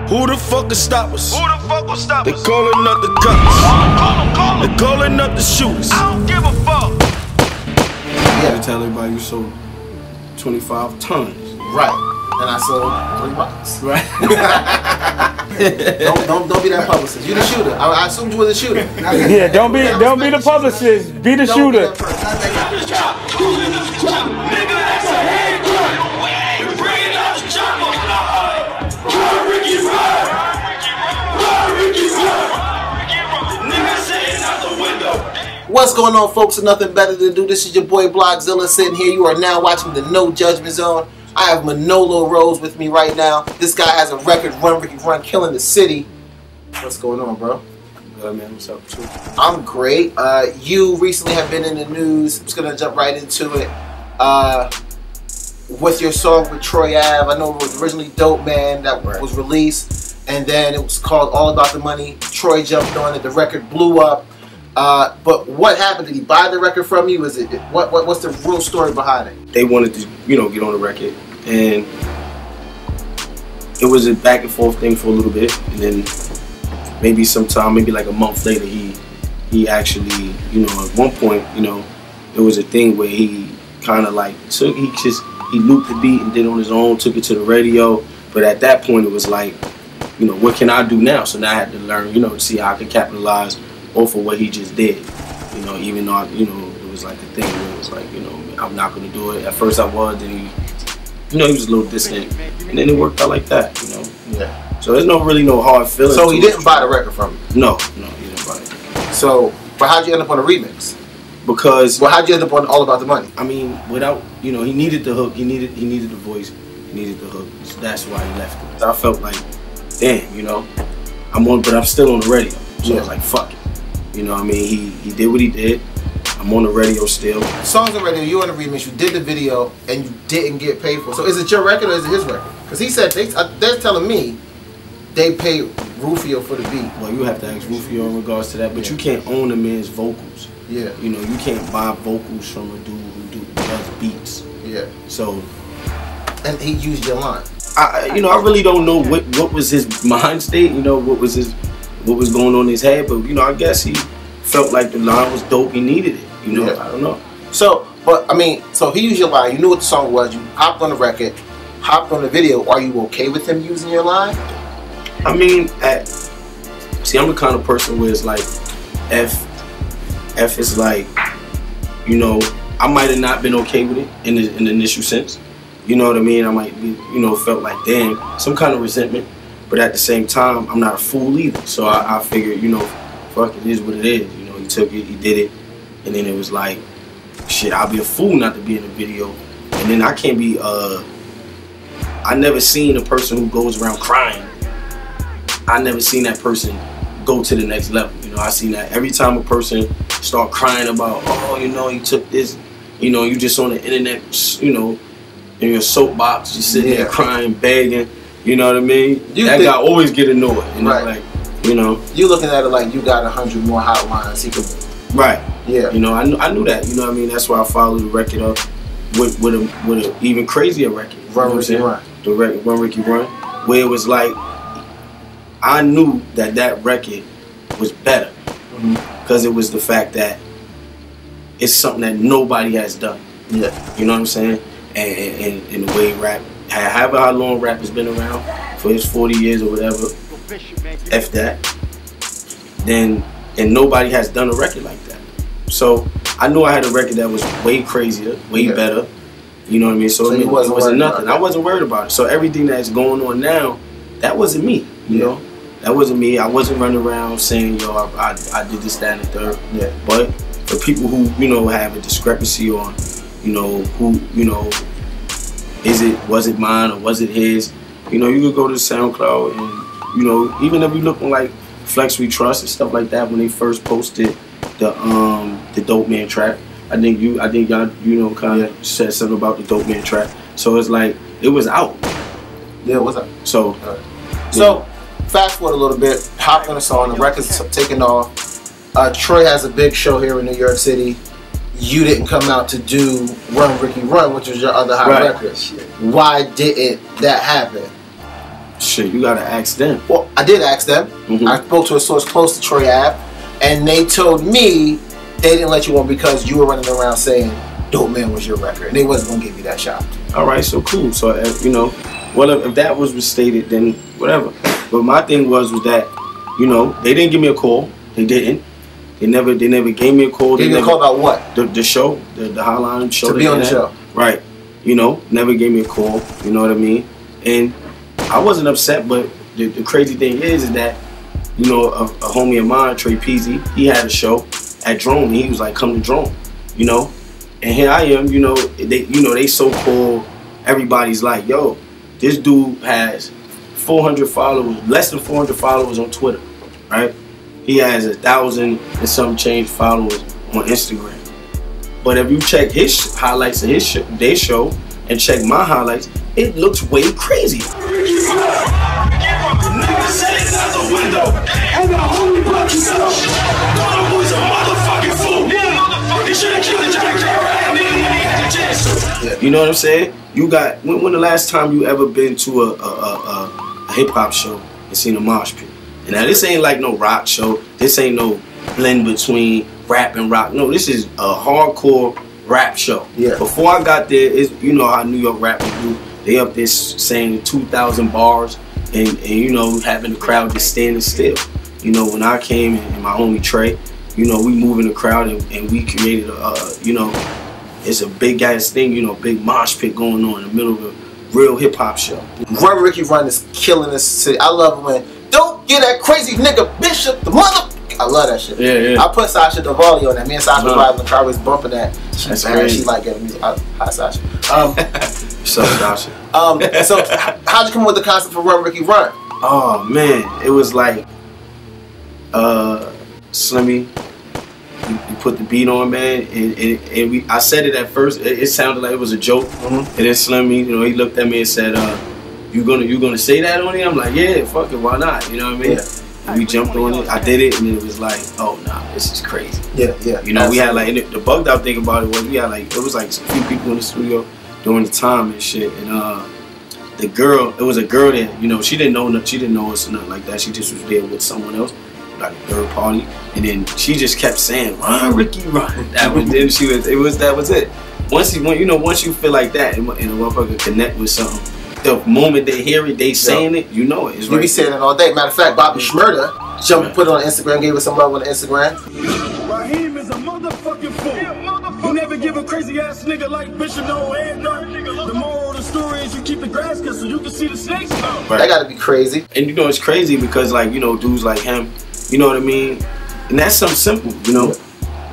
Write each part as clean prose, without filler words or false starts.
Who the fuck can stop us? Who the fuck will stop They us? calling up the cops. Call They them. calling up the shooters. I don't give a fuck. Yeah. You tell everybody you sold 25 tons. Right. And I sold 3 bottles. Right. Don't be that publicist. You the shooter. I assumed you were the shooter. Yeah, don't be the publicist. Be the shooter. What's going on, folks? With nothing better to do. This is your boy Blockzilla sitting here. You are now watching the No Judgment Zone. I have Manolo Rose with me right now. This guy has a record, Run Ricky Run, killing the city. What's going on, bro? Good, man. What's up, too? I'm great. You recently have been in the news. I'm just gonna jump right into it. With your song with Troy Ave, I know it was originally Dope Man that was released, and then it was called All About the Money. Troy jumped on it. The record blew up. But what happened? Did he buy the record from you? What's the real story behind it? They wanted to, get on the record, and it was a back and forth thing for a little bit, and then maybe like a month later, he actually, at one point, it was a thing where he kind of like he looped the beat and did it on his own, took it to the radio. But at that point, it was like, what can I do now? So now I had to learn, to see how I could capitalize off of what he just did. Even though, it was like a thing where it was like, I'm not going to do it. At first I was, then he was a little distant. And then it worked out like that, Yeah. So there's really no hard feelings. So he didn't buy the record from you? No, he didn't buy it. So, but how'd you end up on a remix? Because, well, how'd you end up on All About the Money? I mean, without, he needed the hook, he needed the voice, he needed the hook. So that's why he left it. I felt like, damn, but I'm still on the radio. So I was like, fuck it. I mean, he did what he did. I'm on the radio still. Songs on radio, you on the remix, you did the video, and you didn't get paid for it. So is it your record or is it his record? Because he said, they're telling me they paid Rufio for the beat. Well, you have to ask Rufio in regards to that, but you can't own a man's vocals. Yeah. You can't buy vocals from a dude who does beats. Yeah. So. And he used your line. I really don't know what was his mind state, what was going on in his head, but I guess he felt like the line was dope, he needed it, Yeah. I don't know. So, so he used your line, you knew what the song was, you hopped on the record, hopped on the video. Are you okay with him using your line? I mean, see, I'm the kind of person where it's like, F is like, I might have not been okay with it in the initial sense. You know what I mean? I might be, felt like, damn, some kind of resentment. But at the same time, I'm not a fool either. So I figured, fuck, it is what it is. He took it, he did it. And then it was like, shit, I'll be a fool not to be in the video. And then I can't be, I never seen a person who goes around crying. I never seen that person go to the next level. I seen that every time a person start crying about, oh, you took this, you just on the internet, in your soapbox, you sitting there crying, begging. You know what I mean? That guy always get annoyed. Right. You looking at it like you got 100 more hotlines he could. Right. Yeah. I knew that. You know what I mean? That's why I followed the record up with a even crazier record. Run Ricky Run. The record Run Ricky Run, where it was like I knew that record was better because it was the fact that it's something that nobody has done. Yeah. You know what I'm saying? And in the way rap. However how long rap has been around, for his 40 years or whatever, F that, and nobody has done a record like that. So I knew I had a record that was way crazier, way better, you know what I mean? So it wasn't nothing. I wasn't worried about it. So everything that's going on now, that wasn't me, you know? That wasn't me. I wasn't running around saying, yo, I did this, that, and the third. Yeah. But for people who, have a discrepancy on, who, was it mine or was it his? You could go to SoundCloud and, even if we looking like Flex We Trust and stuff like that when they first posted the Dope Man track. I think y'all, kind of said something about the Dope Man track. So it's like, it was out. Yeah, it was out. So, so fast forward a little bit, hop on the song, the record's taking off. Troy has a big show here in New York City. You didn't come out to do Run Ricky Run, which was your other hot record. Why didn't that happen? Shit, you gotta ask them. Well, I did ask them. I spoke to a source close to Troy Ave, and they told me they didn't let you on because you were running around saying Dope Man was your record, and they wasn't gonna give you that shot. All right, so cool. So you know, well, if that was stated, then whatever. But my thing was that, you know, they didn't give me a call. They didn't. They never gave me a call. They didn't call about what? The show, the hotline show. To be on the show. Right. You know, never gave me a call. You know what I mean? And I wasn't upset, but the crazy thing is that, you know, a homie of mine, Troy Ave, he had a show at Drone, and he was like, "Come to Drone," you know. And here I am, you know, they so-called, everybody's like, "Yo, this dude has 400 followers, less than 400 followers on Twitter, right? He has 1,000 and some change followers on Instagram. But if you check his highlights of their show and check my highlights, it looks way crazy." You know what I'm saying? You got, when the last time you ever been to a hip hop show and seen a mosh pit? And now this ain't like no rock show. This ain't no blend between rap and rock. No, this is a hardcore rap show. Yeah. Before I got there, you know how New York rappers do. They up there saying 2,000 bars and you know, having the crowd just standing still. You know, when I came and my homie Trey, you know, we moving the crowd and we created you know, it's a big ass thing, you know, big mosh pit going on in the middle of a real hip hop show. Run Ricky Run is killing this city. I love it when don't get that crazy nigga Bishop the mother. I love that shit. Yeah, yeah. I put Sasha Duvali on that. Me and Sasha was riding the car, was bumping that. That's man, crazy. she like getting music. Hi Sasha. So Sasha. So how'd you come up with the concept for Run Ricky Run? Oh man, it was like Slimmy, you put the beat on, man, and I said it at first, it sounded like it was a joke, and then Slimmy, you know, he looked at me and said, you gonna say that on it? I'm like, yeah, fuck it, why not? You know what I mean? Yeah. And we jumped on it, I did it, and it was like, oh nah, this is crazy. Yeah, yeah. You know, absolutely. We had like, the bugged out thing about it was we had like, it was like a few people in the studio during the time and shit, and the girl, it was a girl that, you know, she didn't know us or nothing like that. She just was there with someone else, like a third party, and then she just kept saying, "Run, Ricky, run." That was then that was it. Once you feel like that, and a motherfucker connect with something, the moment they hear it, they saying it, you know it. It's you be saying it all day. Matter of fact, Bobby Shmurda jumped, put it on Instagram, gave us some love on Instagram. Raheem is a motherfucking fool. You never give a crazy ass nigga like Bishop no head. The moral of the story is you keep the grass cut so you can see the snakes. Right. That gotta be crazy. And you know it's crazy because, like, you know, dudes like him, you know what I mean? And that's something simple, you know,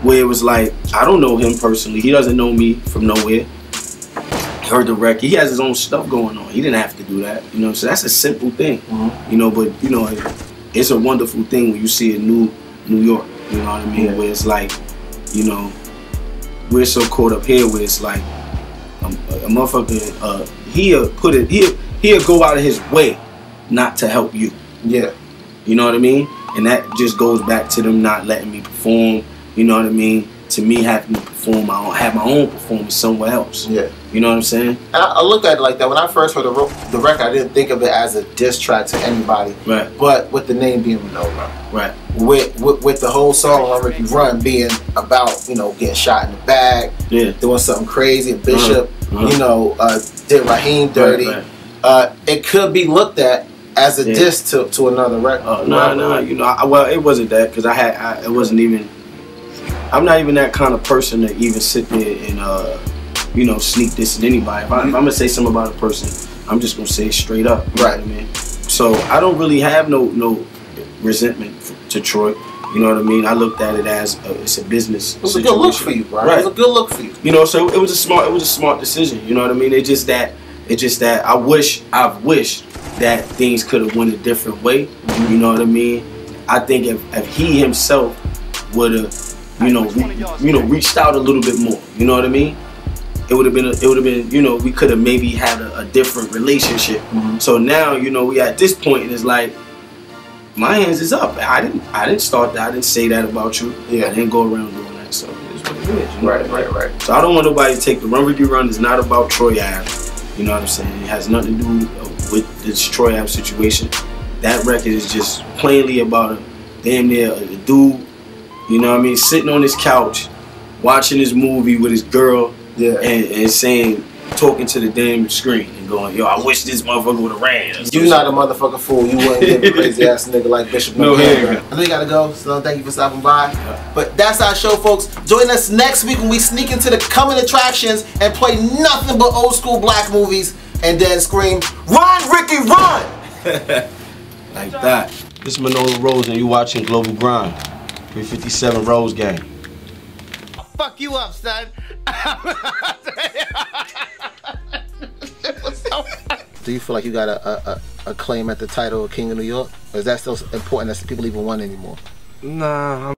where it was like, I don't know him personally. He doesn't know me from nowhere. Heard the record. He has his own stuff going on. He didn't have to do that, you know. So that's a simple thing, you know. But you know, it's a wonderful thing when you see a New York. You know what I mean? Yeah. Where it's like, you know, we're so caught up here where it's like a motherfucker. He'll go out of his way not to help you. Yeah. You know what I mean? And that just goes back to them not letting me perform. You know what I mean? To me having to perform have my own performance somewhere else. Yeah. You know what I'm saying? And I looked at it like that. When I first heard the record, I didn't think of it as a diss track to anybody. Right. But with the name being Manolo. Right. With the whole song on Ricky Run being about, you know, getting shot in the back, doing something crazy, Bishop, you know, did Raheem dirty. Right. It could be looked at as a diss to another record. No, you know, well, it wasn't that because it wasn't even. I'm not even that kind of person to even sit there and you know, sneak this at anybody. If I'm gonna say something about a person, I'm just gonna say it straight up. You know what I mean? So I don't really have no resentment to Troy. You know what I mean? I looked at it as it's a business. It was a good look for you, right? It was a good look for you. You know, so it was a smart decision. You know what I mean? It's just that I've wished that things could have went a different way. You know what I mean? I think if he himself would have, you know, reached out a little bit more. You know what I mean? It would have been, you know, we could have maybe had a different relationship. So now, you know, we at this point, and it's like, my hands is up. I didn't start that. I didn't say that about you. Yeah. I didn't go around doing that. So it is what it is. You know? Right. So I don't want nobody to take the Run Ricky Run. It's not about Troy Ave. You know what I'm saying? It has nothing to do with this Troy Ave situation. That record is just plainly about a damn near a dude, you know what I mean, sitting on his couch, watching his movie with his girl, and saying, talking to the damn screen and going, yo, I wish this motherfucker would have ran. You're not a motherfucking fool. You wouldn't give a crazy ass nigga like Bishop. No, I know you gotta go, so thank you for stopping by. But that's our show, folks. Join us next week when we sneak into the coming attractions and play nothing but old school black movies and then scream, "Run, Ricky, run!" Like that. This is Manolo Rose and you watching Global Grind. 357 Rose Gang. Fuck you up, son. Do you feel like you got a claim at the title of King of New York? Or is that still important as people even want anymore? Nah,